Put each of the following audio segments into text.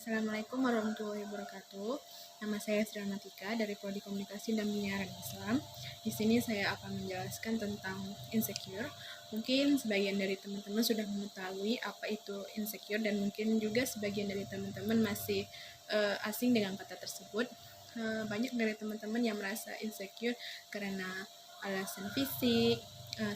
Assalamualaikum warahmatullahi wabarakatuh. Nama saya Sri Anatika dari Prodi Komunikasi dan Penyiaran Islam. Di sini saya akan menjelaskan tentang insecure. Mungkin sebagian dari teman-teman sudah mengetahui apa itu insecure dan mungkin juga sebagian dari teman-teman masih asing dengan kata tersebut. Banyak dari teman-teman yang merasa insecure karena alasan fisik,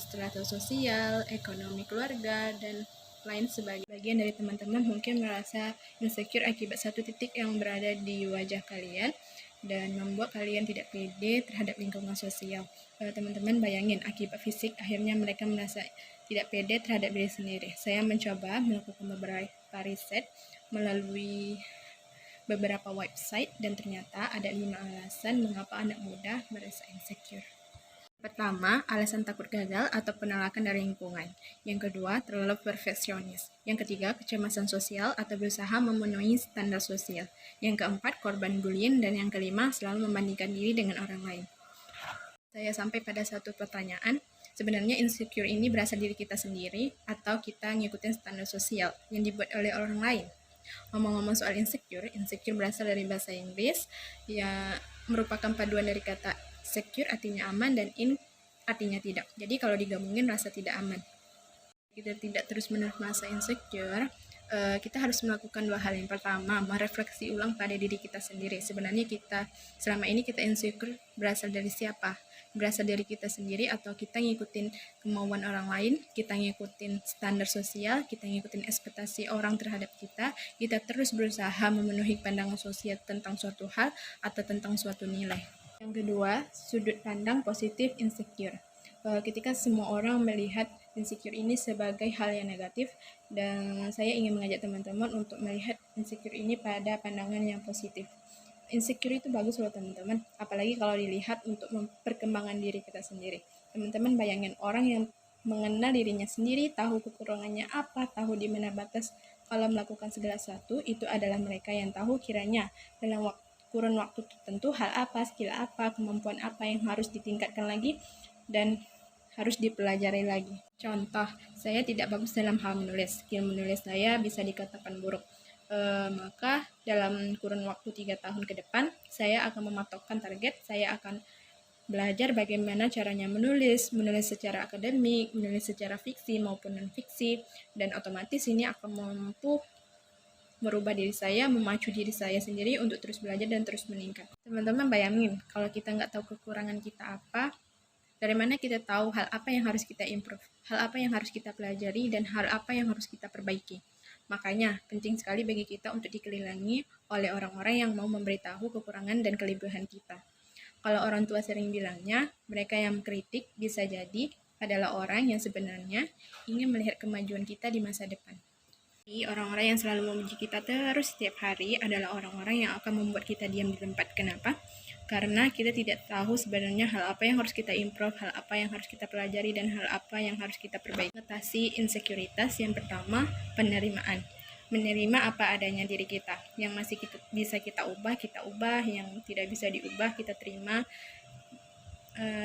strata sosial, ekonomi keluarga, dan lain sebagainya. Bagian dari teman-teman mungkin merasa insecure akibat satu titik yang berada di wajah kalian dan membuat kalian tidak pede terhadap lingkungan sosial. Teman-teman bayangin akibat fisik akhirnya mereka merasa tidak pede terhadap diri sendiri. Saya mencoba melakukan beberapa riset melalui beberapa website dan ternyata ada 5 alasan mengapa anak muda merasa insecure. Pertama, alasan takut gagal atau penolakan dari lingkungan. Yang kedua, terlalu perfeksionis. Yang ketiga, kecemasan sosial atau berusaha memenuhi standar sosial. Yang keempat, korban bullying. Dan yang kelima, selalu membandingkan diri dengan orang lain. Saya sampai pada satu pertanyaan, sebenarnya insecure ini berasal dari kita sendiri atau kita ngikutin standar sosial yang dibuat oleh orang lain? Ngomong-ngomong soal insecure berasal dari bahasa Inggris yang merupakan paduan dari kata secure artinya aman dan in artinya tidak. Jadi kalau digabungin rasa tidak aman. Kita tidak terus-menerus merasa insecure, kita harus melakukan 2 hal. Yang pertama, merefleksi ulang pada diri kita sendiri. Sebenarnya kita selama ini kita insecure berasal dari siapa? Berasal dari kita sendiri atau kita ngikutin kemauan orang lain, kita ngikutin standar sosial, kita ngikutin ekspektasi orang terhadap kita terus berusaha memenuhi pandangan sosial tentang suatu hal atau tentang suatu nilai. Yang kedua, sudut pandang positif insecure. Ketika semua orang melihat insecure ini sebagai hal yang negatif, dan saya ingin mengajak teman-teman untuk melihat insecure ini pada pandangan yang positif. Insecure itu bagus loh teman-teman, apalagi kalau dilihat untuk perkembangan diri kita sendiri. Teman-teman bayangin orang yang mengenal dirinya sendiri, tahu kekurangannya apa, tahu di mana batas kalau melakukan segala sesuatu, itu adalah mereka yang tahu kiranya dalam kurun waktu tertentu hal apa, skill apa, kemampuan apa yang harus ditingkatkan lagi dan harus dipelajari lagi. Contoh, saya tidak bagus dalam hal menulis. Skill menulis saya bisa dikatakan buruk. Maka dalam kurun waktu 3 tahun ke depan, saya akan mematokkan target, saya akan belajar bagaimana caranya menulis secara akademik, menulis secara fiksi maupun non-fiksi, dan otomatis ini akan mampu merubah diri saya, memacu diri saya sendiri untuk terus belajar dan terus meningkat. Teman-teman bayangin, kalau kita nggak tahu kekurangan kita apa, dari mana kita tahu hal apa yang harus kita improve, hal apa yang harus kita pelajari, dan hal apa yang harus kita perbaiki. Makanya, penting sekali bagi kita untuk dikelilingi oleh orang-orang yang mau memberitahu kekurangan dan kelebihan kita. Kalau orang tua sering bilangnya, mereka yang kritik bisa jadi adalah orang yang sebenarnya ingin melihat kemajuan kita di masa depan. Orang-orang yang selalu memuji kita terus setiap hari adalah orang-orang yang akan membuat kita diam di tempat. Kenapa? Karena kita tidak tahu sebenarnya hal apa yang harus kita improve, hal apa yang harus kita pelajari, dan hal apa yang harus kita perbaiki. Mengatasi insekuritas yang pertama, penerimaan. Menerima apa adanya diri kita. Yang masih bisa kita ubah, yang tidak bisa diubah, kita terima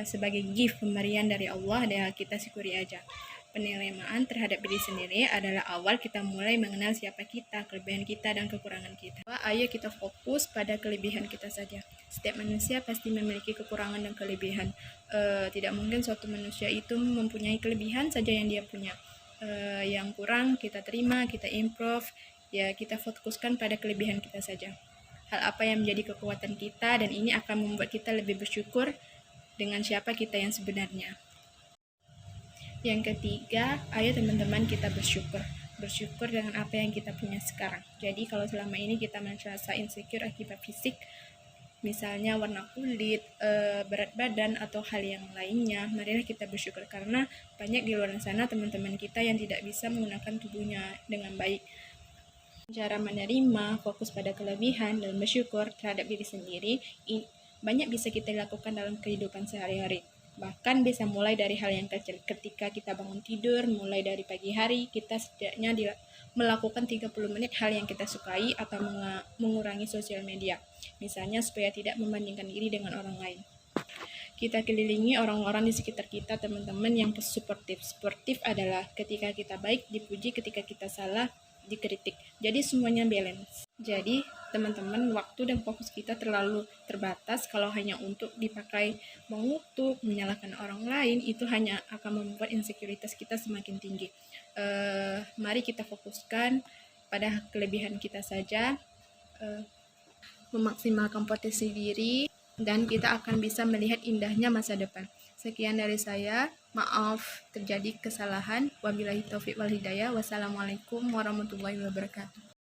sebagai gift, pemberian dari Allah, dan kita syukuri aja. Penerimaan terhadap diri sendiri adalah awal kita mulai mengenal siapa kita, kelebihan kita, dan kekurangan kita. Ayo kita fokus pada kelebihan kita saja. Setiap manusia pasti memiliki kekurangan dan kelebihan. Tidak mungkin suatu manusia itu mempunyai kelebihan saja yang dia punya. Yang kurang kita terima, kita improve, ya kita fokuskan pada kelebihan kita saja. Hal apa yang menjadi kekuatan kita, dan ini akan membuat kita lebih bersyukur dengan siapa kita yang sebenarnya. Yang ketiga, ayo teman-teman kita bersyukur dengan apa yang kita punya sekarang. Jadi kalau selama ini kita merasa insecure akibat fisik, misalnya warna kulit, berat badan, atau hal yang lainnya, marilah kita bersyukur karena banyak di luar sana teman-teman kita yang tidak bisa menggunakan tubuhnya dengan baik. Cara menerima, fokus pada kelebihan, dan bersyukur terhadap diri sendiri, banyak bisa kita lakukan dalam kehidupan sehari-hari. Bahkan bisa mulai dari hal yang kecil. Ketika kita bangun tidur, mulai dari pagi hari, kita setidaknya melakukan 30 menit hal yang kita sukai atau mengurangi sosial media. Misalnya supaya tidak membandingkan diri dengan orang lain. Kita kelilingi orang-orang di sekitar kita, teman-teman yang suportif. Suportif adalah ketika kita baik, dipuji, ketika kita salah, dikritik. Jadi semuanya balance. Jadi, teman-teman, waktu dan fokus kita terlalu terbatas kalau hanya untuk dipakai mengutuk, menyalahkan orang lain, itu hanya akan membuat insekuritas kita semakin tinggi. Mari kita fokuskan pada kelebihan kita saja, memaksimalkan potensi diri, dan kita akan bisa melihat indahnya masa depan. Sekian dari saya, maaf terjadi kesalahan. Wabillahi taufiq wal hidayah. Wassalamualaikum warahmatullahi wabarakatuh.